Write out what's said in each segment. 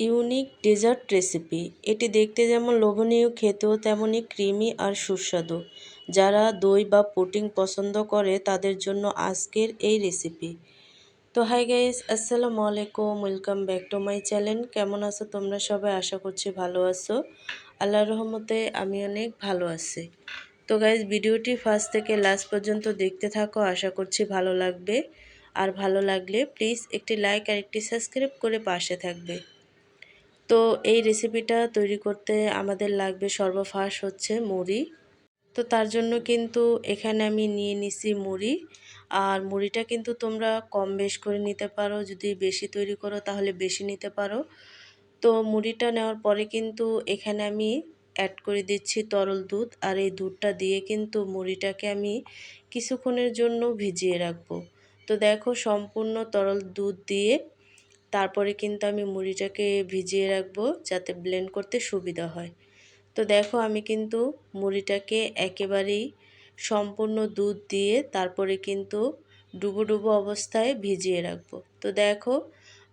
Unique dessert recipe. এটি দেখতে যেমন লোভনীয়, খেতেও তেমনই ক্রিমি আর সুস্বাদু। যারা দই বা পুডিং পছন্দ করে তাদের জন্য আজকের এই রেসিপি। তো হাই গাইস, আসসালামু আলাইকুম, welcome back to my channel. কেমন আছো তোমরা সবাই? আশা করছি ভালো আছো। আল্লাহর রহমতে আমি অনেক ভালো আছি। তো গাইস, ভিডিওটি ফার্স্ট থেকে লাস্ট পর্যন্ত দেখতে থাকো, আশা করছি ভালো লাগবে। আর ভালো লাগলে প্লিজ একটি লাইক আর একটি সাবস্ক্রাইব করে পাশে থাকবে। তো এই রেসিপিটা তৈরি করতে আমাদের লাগবে সর্বফার্স্ট হচ্ছে মুড়ি। তো তার জন্য কিন্তু এখানে আমি নিয়ে নিছি মুড়ি। আর মুড়িটা কিন্তু তোমরা কম বেশ করে নিতে পারো, যদি বেশি তৈরি করো তাহলে বেশি নিতে পারো। তো মুড়িটা নেওয়ার পরে কিন্তু এখানে আমি অ্যাড করে দিচ্ছি তরল দুধ। আর এই দুধটা দিয়ে কিন্তু মুড়িটাকে আমি কিছুক্ষণের জন্য ভিজিয়ে রাখবো। তো দেখো, সম্পূর্ণ তরল দুধ দিয়ে তারপরে কিন্তু আমি মুড়িটাকে ভিজিয়ে রাখবো যাতে ব্লেন্ড করতে সুবিধা হয়। তো দেখো, আমি কিন্তু মুড়িটাকে একেবারেই সম্পূর্ণ দুধ দিয়ে তারপরে কিন্তু ডুবো ডুবো অবস্থায় ভিজিয়ে রাখবো। তো দেখো,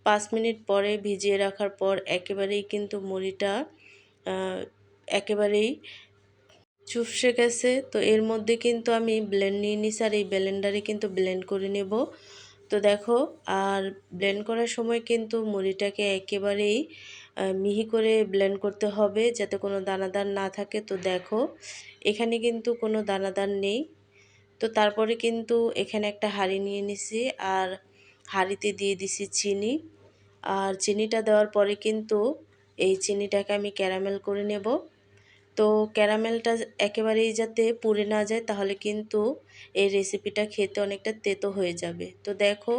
5 মিনিট পরে ভিজিয়ে রাখার পর একেবারেই কিন্তু মুড়িটা একেবারেই চুপসে গেছে। তো এর মধ্যে কিন্তু আমি ব্লেন্ড নিয়ে নিছি, আর এই ব্লেন্ডারে কিন্তু ব্লেন্ড করে নেব। তো দেখো, আর ব্লেন্ড করার সময় কিন্তু মুড়িটাকে একেবারেই মিহি করে ব্লেন্ড করতে হবে যাতে কোনো দানাদার না থাকে। তো দেখো, এখানে কিন্তু কোনো দানাদার নেই। তো তারপরে কিন্তু এখানে একটা হাঁড়ি নিয়ে নিছি, আর হাঁড়িতে দিয়ে দিছি চিনি। আর চিনিটা দেওয়ার পরে কিন্তু এই চিনিটাকে আমি ক্যারামেল করে নেব। তো ক্যারামেলটা একেবারেই যাতে পুড়ে না যায়, তাহলে কিন্তু এই রেসিপিটা খেতে অনেকটা তেতো হয়ে যাবে। তো দেখো,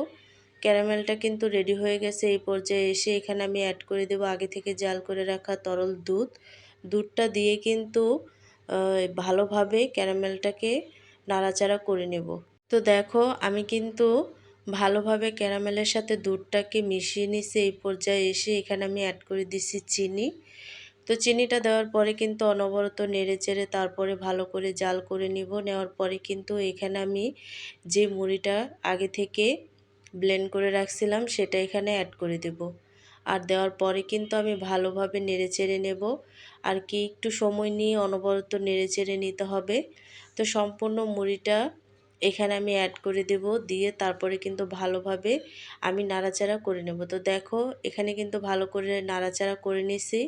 ক্যারামেলটা কিন্তু রেডি হয়ে গেছে। এই পর্যায়ে এসে এখানে আমি অ্যাড করে দেব আগে থেকে জাল করে রাখা তরল দুধ। দুধটা দিয়ে কিন্তু ভালোভাবে ক্যারামেলটাকে নাড়াচাড়া করে নেব। তো দেখো, আমি কিন্তু ভালোভাবে ক্যারামেলের সাথে দুধটাকে মিশিয়ে নিছি। এই পর্যায়ে এসে এখানে আমি অ্যাড করে দিছি চিনি। তো চিনিটা দেওয়ার পরে কিন্তু অনবরত নেড়ে চেড়ে তারপরে ভালো করে জাল করে নিব। নেওয়ার পরে কিন্তু এখানে আমি যে মুড়িটা আগে থেকে ব্লেন্ড করে রাখছিলাম সেটা এখানে অ্যাড করে দেব। আর দেওয়ার পরে কিন্তু আমি ভালোভাবে নেড়ে চেড়ে নেব। আর কি একটু সময় নিয়ে অনবরত নেড়ে চেড়ে নিতে হবে। তো সম্পূর্ণ মুড়িটা এখানে আমি অ্যাড করে দেব, দিয়ে তারপরে কিন্তু ভালোভাবে আমি নাড়াচাড়া করে নেব। তো দেখো, এখানে কিন্তু ভালো করে নাড়াচাড়া করে নিছি।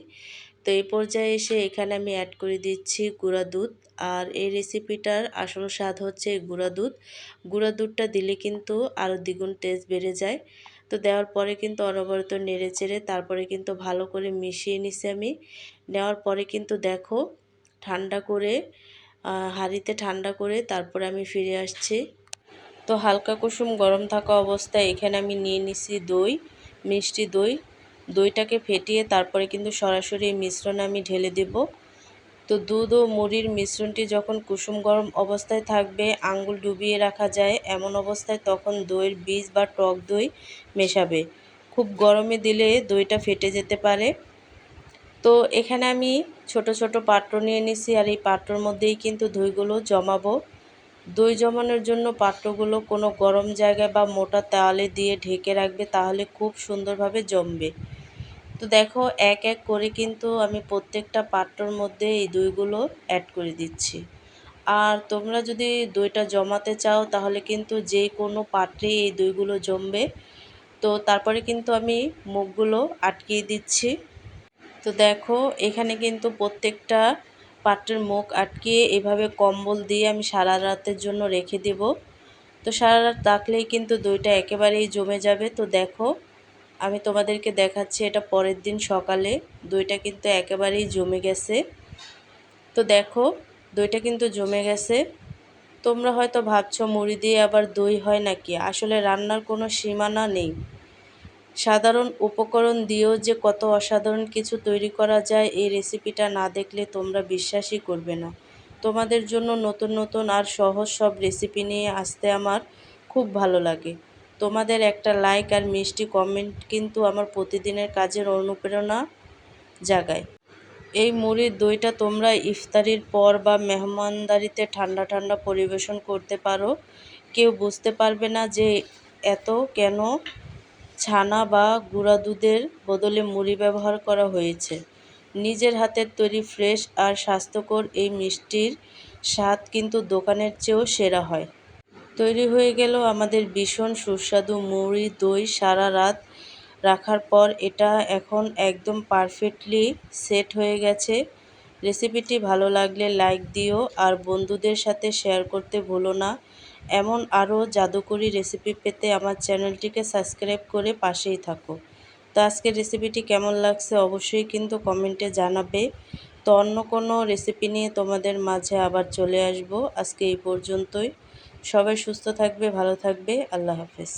তো এই পর্যায়ে এসে এখানে আমি অ্যাড করে দিচ্ছি গুঁড়া দুধ। আর এই রেসিপিটার আসল স্বাদ হচ্ছে গুঁড়া দুধ। গুঁড়া দুধটা দিলে কিন্তু আরও দ্বিগুণ টেস্ট বেড়ে যায়। তো দেওয়ার পরে কিন্তু অনবরত নেড়ে চেড়ে তারপরে কিন্তু ভালো করে মিশিয়ে নিছি আমি। নেওয়ার পরে কিন্তু দেখো, ঠান্ডা করে হাঁড়িতে ঠান্ডা করে তারপরে আমি ফিরে আসছি। তো হালকা কুসুম গরম থাকা অবস্থায় এখানে আমি নিয়ে নিছি দই, মিষ্টি দই। দইটাকে ফেটিয়ে তারপরে কিন্তু সরাসরি এই মিশ্রণে আমি ঢেলে দেব। তো দুধ ও মুড়ির মিশ্রণটি যখন কুসুম গরম অবস্থায় থাকবে, আঙ্গুল ডুবিয়ে রাখা যায় এমন অবস্থায়, তখন দইয়ের বীজ বা টক দই মেশাবে। খুব গরমে দিলে দইটা ফেটে যেতে পারে। তো এখানে আমি ছোট ছোট পাত্র নিয়ে নিছি, আর এই পাত্রর মধ্যেই কিন্তু দইগুলো জমাবো। দই জমানোর জন্য পাত্রগুলো কোনো গরম জায়গায় বা মোটা তাওয়ালে দিয়ে ঢেকে রাখবে, তাহলে খুব সুন্দরভাবে জমবে। তো দেখো, এক এক করে কিন্তু আমি প্রত্যেকটা পাত্রর মধ্যে এই দইগুলো অ্যাড করে দিচ্ছি। আর তোমরা যদি দইটা জমাতে চাও তাহলে কিন্তু যে কোনো পাত্রে এই দইগুলো জমবে। তো তারপরে কিন্তু আমি মুখগুলো আটকিয়ে দিচ্ছি। তো দেখো, এখানে কিন্তু প্রত্যেকটা পাত্রের মুখ আটকিয়ে এভাবে কম্বল দিয়ে আমি সারা রাতের জন্য রেখে দেব। তো সারা রাত রাখলেই কিন্তু দইটা একেবারেই জমে যাবে। তো দেখো, আমি তোমাদেরকে দেখাচ্ছি এটা পরের দিন সকালে। দইটা কিন্তু একেবারেই জমে গেছে। তো দেখো, দইটা কিন্তু জমে গেছে। তোমরা হয়তো ভাবছো মুড়ি দিয়ে আবার দই হয় নাকি? আসলে রান্নার কোনো সীমানা নেই। সাধারণ উপকরণ দিয়েও যে কত অসাধারণ কিছু তৈরি করা যায়, এই রেসিপিটা না দেখলে তোমরা বিশ্বাসই করবে না। তোমাদের জন্য নতুন নতুন আর সহজ সব রেসিপি নিয়ে আসতে আমার খুব ভালো লাগে। তোমাদের একটা লাইক আর মিষ্টি কমেন্ট কিন্তু আমার প্রতিদিনের কাজের অনুপ্রেরণা জাগায়। এই মুড়ির দইটা তোমরা ইফতারির পর বা মেহমানদারিতে ঠান্ডা ঠান্ডা পরিবেশন করতে পারো। কেউ বুঝতে পারবে না যে এত কেন ছানা বা গুঁড়া দুধের বদলে মুড়ি ব্যবহার করা হয়েছে। নিজের হাতের তৈরি ফ্রেশ আর স্বাস্থ্যকর এই মিষ্টির স্বাদ কিন্তু দোকানের চেয়েও সেরা হয়। তৈরি হয়ে গেল আমাদের ভীষণ সুস্বাদু মুড়ি দই। সারা রাত রাখার পর এটা এখন একদম পারফেক্টলি সেট হয়ে গেছে। রেসিপিটি ভালো লাগলে লাইক দিও আর বন্ধুদের সাথে শেয়ার করতে ভুলো না। এমন আরও জাদুকরি রেসিপি পেতে আমার চ্যানেলটিকে সাবস্ক্রাইব করে পাশেই থাকো। তো আজকের রেসিপিটি কেমন লাগছে অবশ্যই কিন্তু কমেন্টে জানাবে। তো অন্য কোনো রেসিপি নিয়ে তোমাদের মাঝে আবার চলে আসব। আজকে এই পর্যন্তই। সবাই সুস্থ থাকবে, ভালো থাকবে। আল্লাহ হাফেজ।